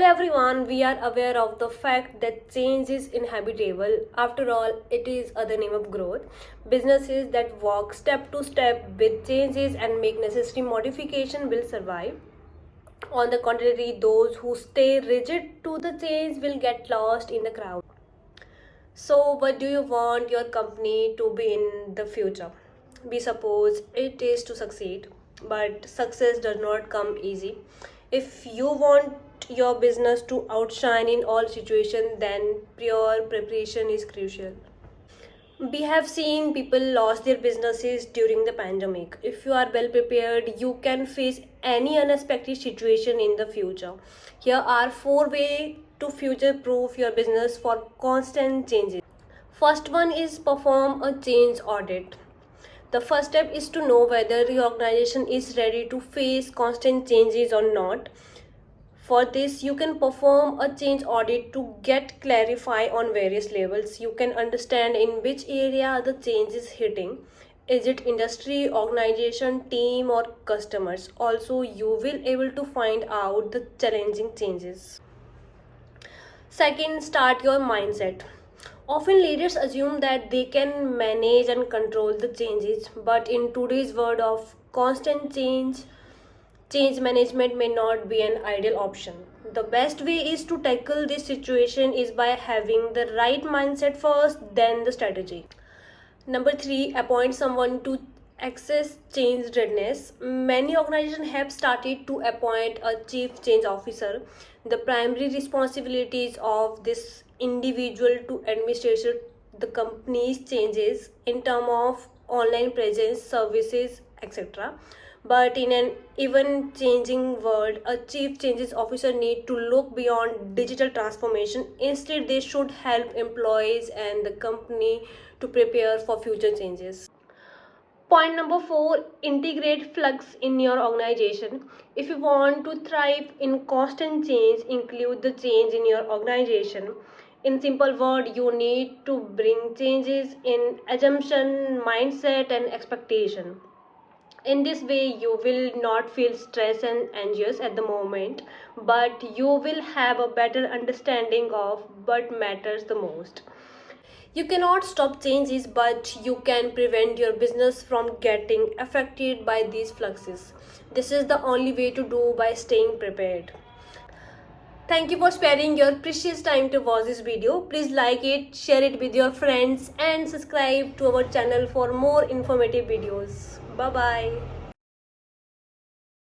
everyone, we are aware of the fact that change is inevitable. After all, it is the name of growth. Businesses that walk step to step with changes and make necessary modification will survive. On the contrary, those who stay rigid to the change will get lost in the crowd. So, what do you want your company to be in the future? We suppose it is to succeed, but success does not come easy. If you want your business to outshine in all situations, then prior preparation is crucial. We have seen people lost their businesses during the pandemic. If you are well prepared, you can face any unexpected situation in the future. Here are 4 ways to future proof your business for constant changes. First one is perform a change audit. The first step is to know whether your organization is ready to face constant changes or not. For this, you can perform a change audit to get clarify on various levels. You can understand in which area the change is hitting. Is it industry, organization, team or customers? Also, you will able to find out the challenging changes. Second, start your mindset. Often leaders assume that they can manage and control the changes, but in today's world of constant change, change management may not be an ideal option. The best way is to tackle this situation is by having the right mindset first, then the strategy. Number three, appoint someone to access change readiness. Many organizations have started to appoint a chief change officer. The primary responsibilities of this individual to administer the company's changes in terms of online presence, services, etc. But in an even changing world, a chief changes officer need to look beyond digital transformation. Instead, they should help employees and the company to prepare for future changes. Point number four, integrate flux in your organization. If you want to thrive in constant change, include the change in your organization. In simple word, you need to bring changes in assumption, mindset, and expectation. In this way, you will not feel stressed and anxious at the moment, but you will have a better understanding of what matters the most. You cannot stop changes, but you can prevent your business from getting affected by these fluxes. This is the only way to do by staying prepared. Thank you for sparing your precious time to watch this video. Please like it, share it with your friends, and subscribe to our channel for more informative videos. Bye bye.